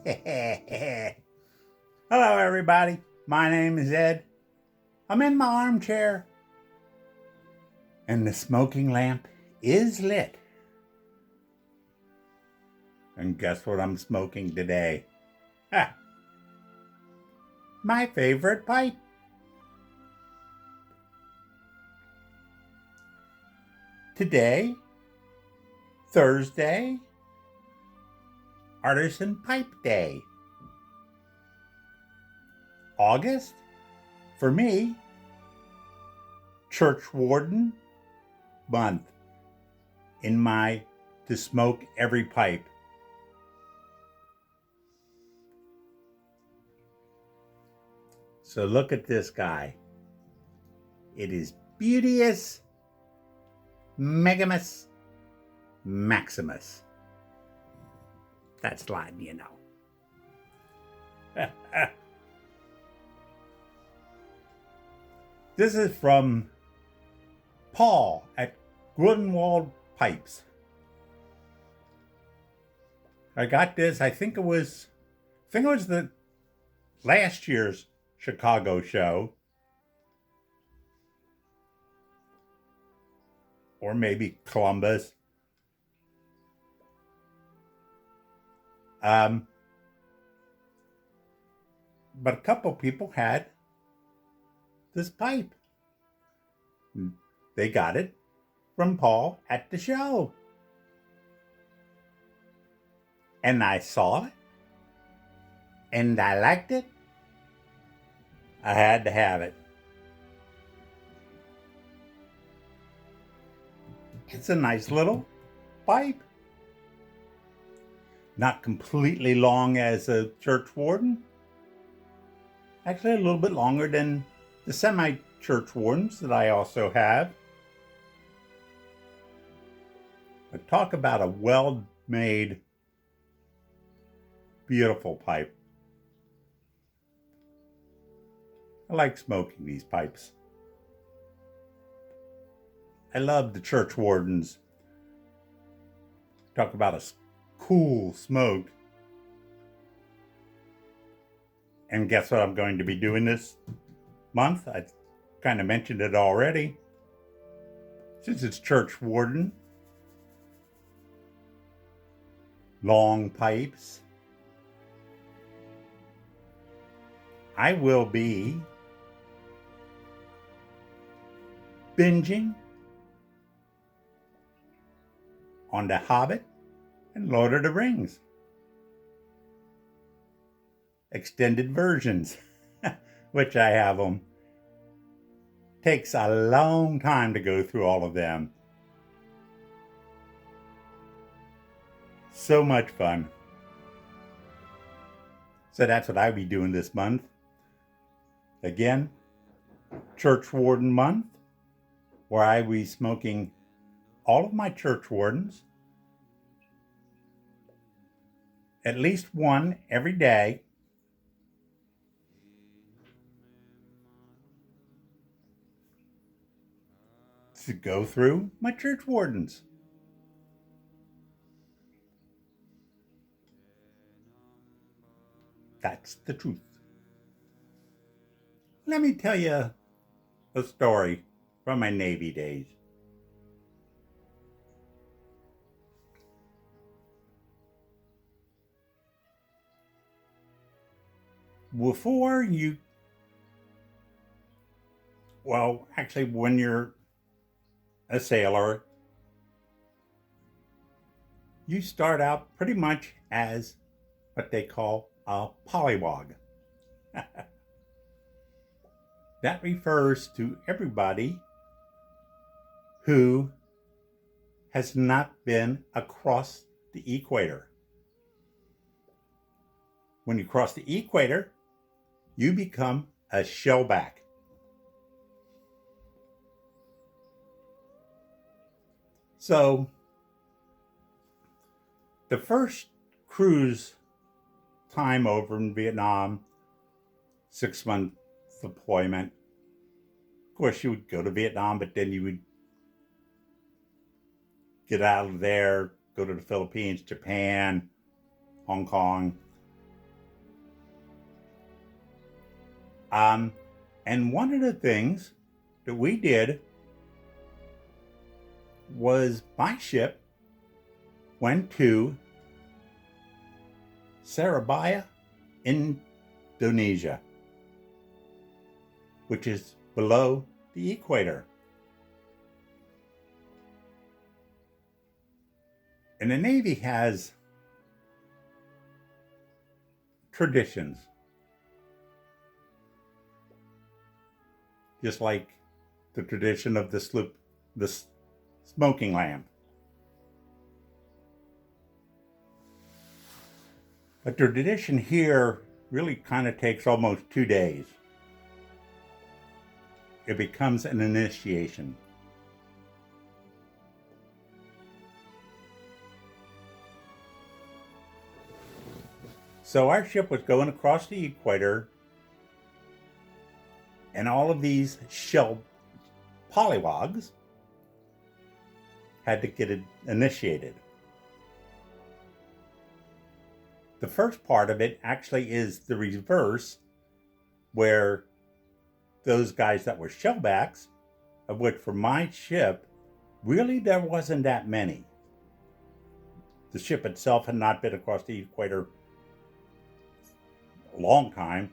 Hello, everybody. My name is Ed. I'm in my armchair, and the smoking lamp is lit. And guess what I'm smoking today? Ha! My favorite pipe. Today, Thursday, Artisan Pipe Day. August, for me, Churchwarden month in my to smoke every pipe. So look at this guy. It is Beauteous Megamus Maximus. That's Latin, you know. This is from Paul at Grunwald Pipes. I got this, I think it was the last year's Chicago show. Or maybe Columbus. But a couple people had this pipe. They got it from Paul at the show. And I saw it. And I liked it. I had to have it. It's a nice little pipe. Not completely long as a Churchwarden. Actually, a little bit longer than the semi-Churchwardens that I also have. But talk about a well-made, beautiful pipe. I like smoking these pipes. I love the Churchwardens. Talk about a cool smoke. And guess what I'm going to be doing this month? I kind of mentioned it already. Since it's Churchwarden, long pipes, I will be binging on The Hobbit and Lord of the Rings. Extended versions, which I have them. Takes a long time to go through all of them. So much fun. So that's what I'll be doing this month. Again, Churchwarden month, where I will be smoking all of my Churchwardens, at least one every day, to go through my Churchwardens. That's the truth. Let me tell you a story from my Navy days. When you're a sailor, you start out pretty much as what they call a pollywog. That refers to everybody who has not been across the equator. When you cross the equator, you become a shellback. So, the first cruise time over in Vietnam, 6-month deployment. Of course, you would go to Vietnam, but then you would get out of there, go to the Philippines, Japan, Hong Kong, And one of the things that we did was my ship went to Surabaya, Indonesia, which is below the equator. And the Navy has traditions, just like the tradition of the smoking lamp. But the tradition here really kind of takes almost 2 days. It becomes an initiation. So our ship was going across the equator, and all of these shell polywogs had to get initiated. The first part of it actually is the reverse, where those guys that were shellbacks, of which for my ship, really there wasn't that many. The ship itself had not been across the equator a long time.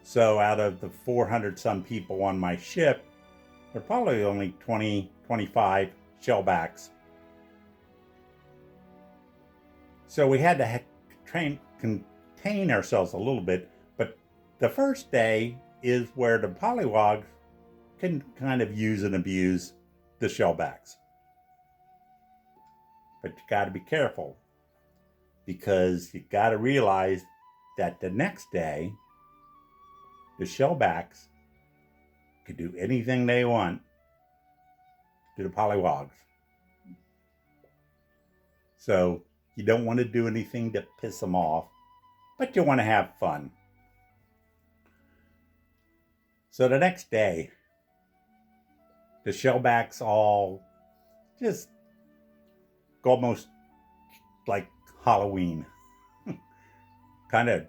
So out of the 400 some people on my ship, there are probably only 20, 25 shellbacks. So we had to contain ourselves a little bit, but the first day is where the polywogs can kind of use and abuse the shellbacks. But you got to be careful, because you got to realize that the next day, the shellbacks can do anything they want to the polywogs. So you don't want to do anything to piss them off, but you want to have fun. So the next day, the shellbacks all just almost like Halloween. Kind of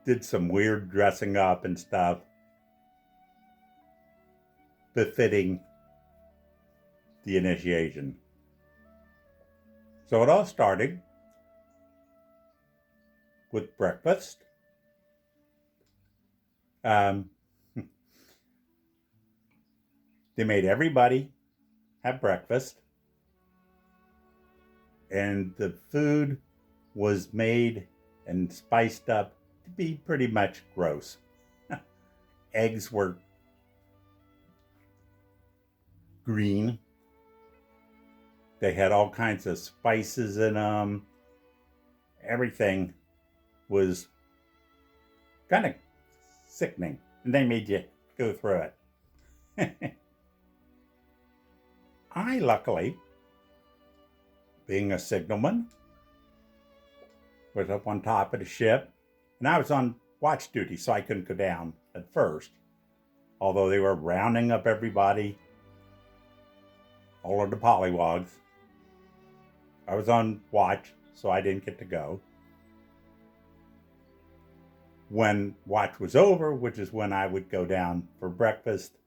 did some weird dressing up and stuff, befitting the initiation. So it all started with breakfast. They made everybody have breakfast, and the food was made and spiced up to be pretty much gross. Eggs were green. They had all kinds of spices in them. Everything was kind of sickening, and they made you go through it. I, luckily, being a signalman, was up on top of the ship, and I was on watch duty, so I couldn't go down at first. Although they were rounding up everybody, all of the polywogs. I was on watch, so I didn't get to go. When watch was over, which is when I would go down for breakfast,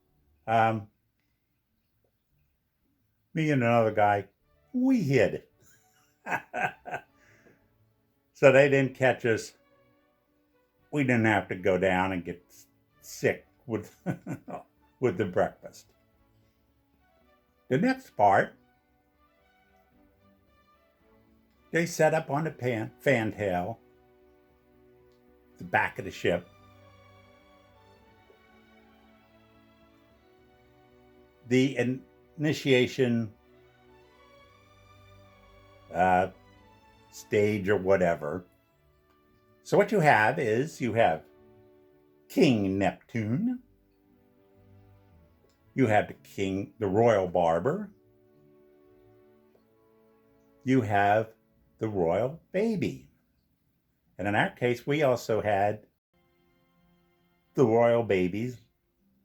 me and another guy, we hid. So they didn't catch us. We didn't have to go down and get sick with, with the breakfast. The next part, they set up on the fantail, the back of the ship. The initiation stage or whatever. So what you have is you have King Neptune, you have the royal barber, you have the royal baby. And in our case, we also had the royal baby's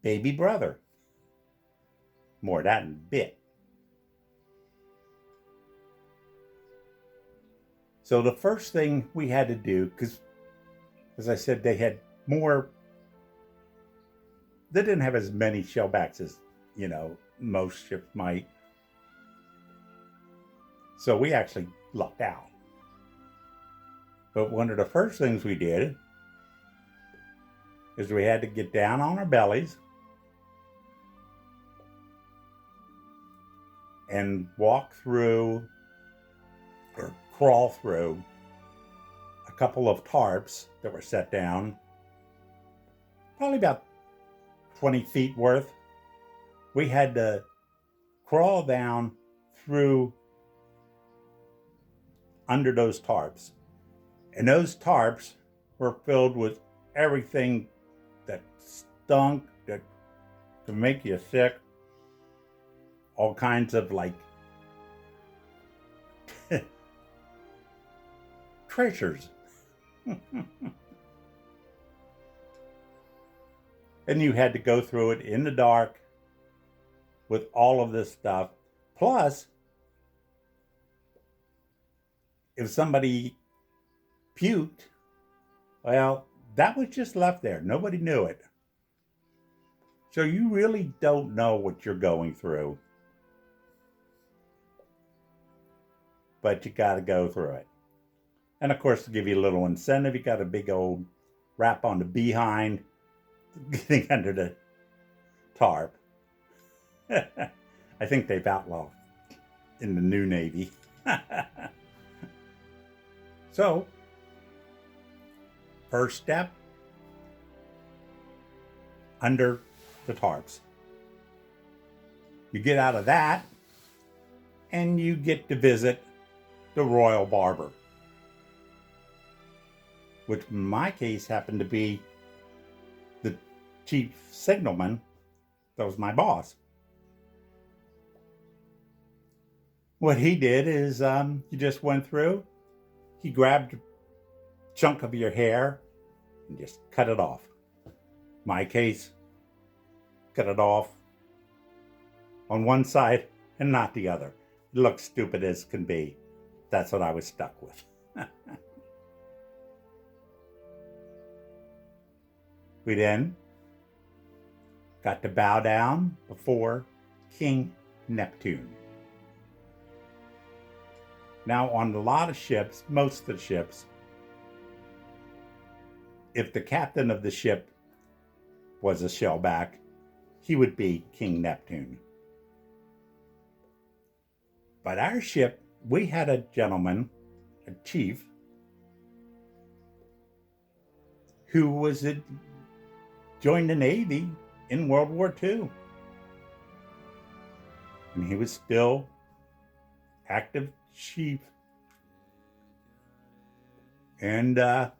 baby brother. More of that in a bit. So the first thing we had to do, because as I said, they had more, they didn't have as many shellbacks as, most ships might. So we actually lucked out. But one of the first things we did is we had to get down on our bellies and walk through or crawl through a couple of tarps that were set down, probably about 20 feet worth. We had to crawl down through under those tarps. And those tarps were filled with everything that stunk, that could make you sick. All kinds of treasures. And you had to go through it in the dark with all of this stuff. Plus, if somebody puked, well, that was just left there. Nobody knew it. So you really don't know what you're going through. But you got to go through it. And of course, to give you a little incentive, you got a big old wrap on the behind, getting under the tarp. I think they've outlawed in the new Navy. So, first step, under the tarps. You get out of that, and you get to visit the royal barber, which in my case happened to be the chief signalman. That was my boss. What he did is you just went through, he grabbed a chunk of your hair and just cut it off. My case, cut it off on one side and not the other. It looked stupid as can be. That's what I was stuck with. We then got to bow down before King Neptune. Now, on a lot of ships, most of the ships, if the captain of the ship was a shellback, he would be King Neptune. But our ship, we had a gentleman, a chief, who joined the Navy in World War II. And he was still active chief. And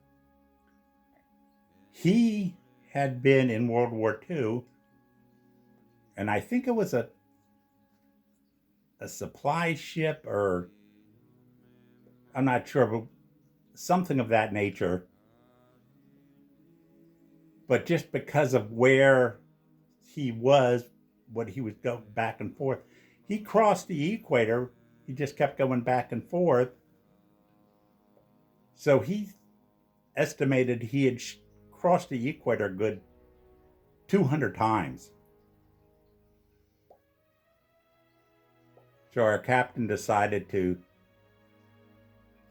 he had been in World War II, and I think it was a supply ship, or I'm not sure, but something of that nature. But just because of where he was, what he was going back and forth, he crossed the equator. He just kept going back and forth. So he estimated he had crossed the equator a good 200 times. So our captain decided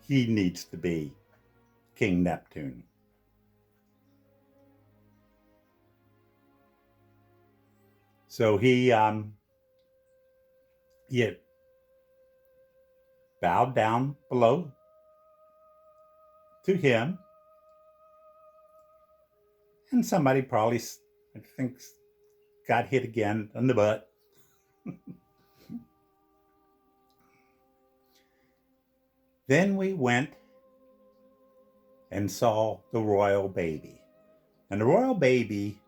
he needs to be King Neptune. So he bowed down below to him, and somebody probably, I think, got hit again on the butt. Then we went and saw the royal baby. And the royal baby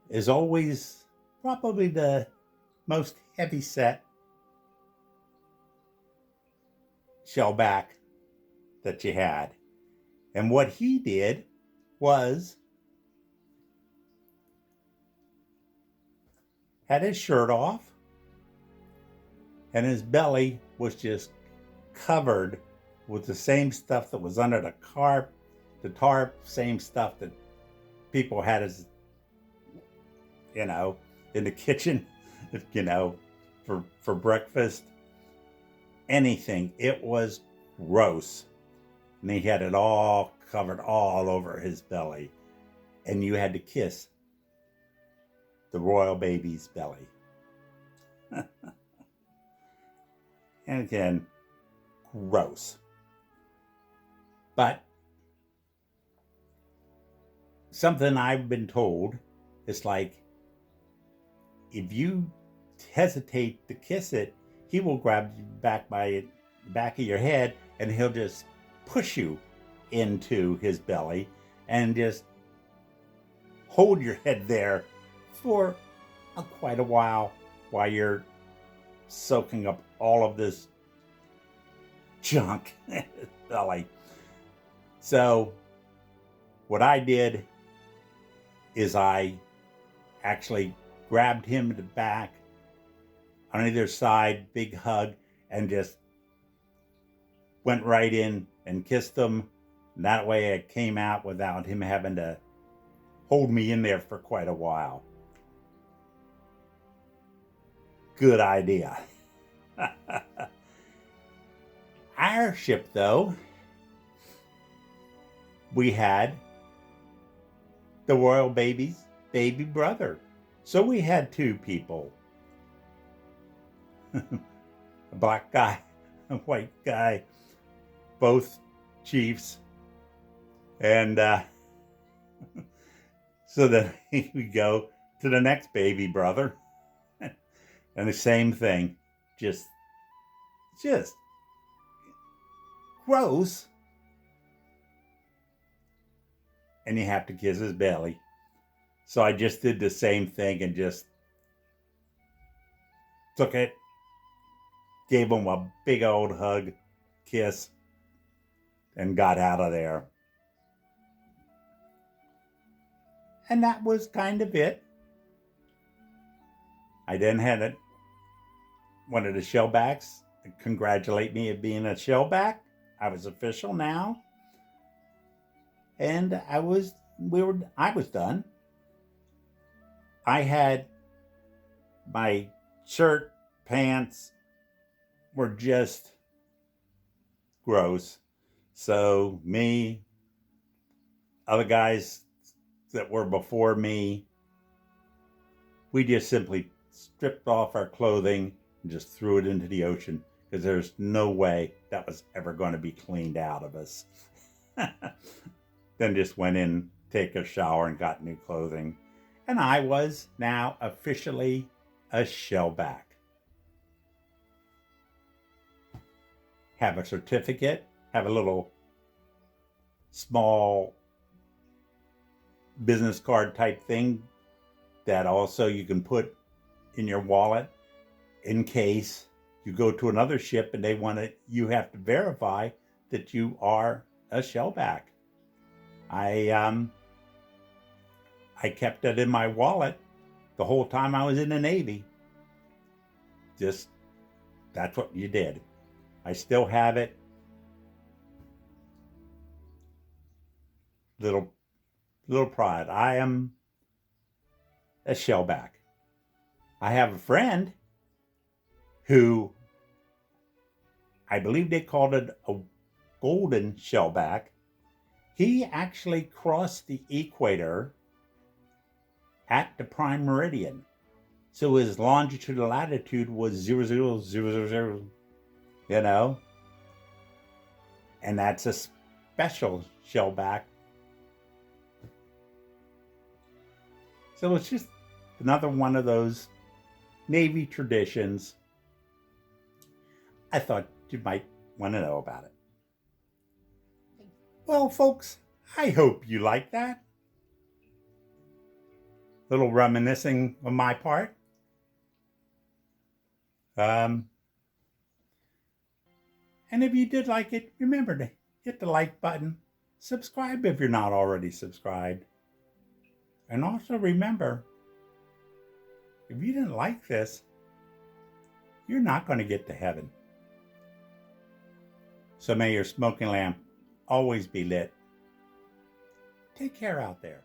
is always probably the most heavy-set shellback that you had. And what he did was had his shirt off, and his belly was just covered with the same stuff that was under the tarp, same stuff that people had us, in the kitchen, for breakfast. Anything. It was gross. And he had it all covered all over his belly. And you had to kiss the royal baby's belly. And again, gross. But something I've been told is like, if you hesitate to kiss it, he will grab you back by the back of your head and he'll just push you into his belly and just hold your head there for quite a while you're soaking up all of this junk in his belly. So what I did is I actually grabbed him to the back on either side, big hug, and just went right in and kissed him. And that way I came out without him having to hold me in there for quite a while. Good idea. Our ship, though, we had the royal baby's baby brother. So we had two people. A black guy, a white guy, both chiefs. And so then we go to the next baby brother. And the same thing, just gross. And you have to kiss his belly. So I just did the same thing and just took it, gave him a big old hug, kiss, and got out of there. And that was kind of it. I then had one of the Shellbacks congratulate me of being a Shellback. I was official now. And I was done. I had my shirt, pants were just gross. So me, other guys that were before me, we just simply stripped off our clothing and just threw it into the ocean because there's no way that was ever going to be cleaned out of us. Then just went in, take a shower, and got new clothing. And I was now officially a Shellback. Have a certificate, have a little small business card type thing that also you can put in your wallet in case you go to another ship and you have to verify that you are a Shellback. I kept it in my wallet the whole time I was in the Navy. Just, that's what you did. I still have it. Little pride. I am a Shellback. I have a friend who, I believe they called it a golden Shellback. He actually crossed the equator at the prime meridian. So his longitude and latitude was 0,000, and that's a special Shellback. So it's just another one of those Navy traditions. I thought you might want to know about it. Well, folks, I hope you like that. Little reminiscing on my part. And if you did like it, remember to hit the like button. Subscribe if you're not already subscribed. And also remember, if you didn't like this, you're not going to get to heaven. So may your smoking lamp always be lit. Take care out there.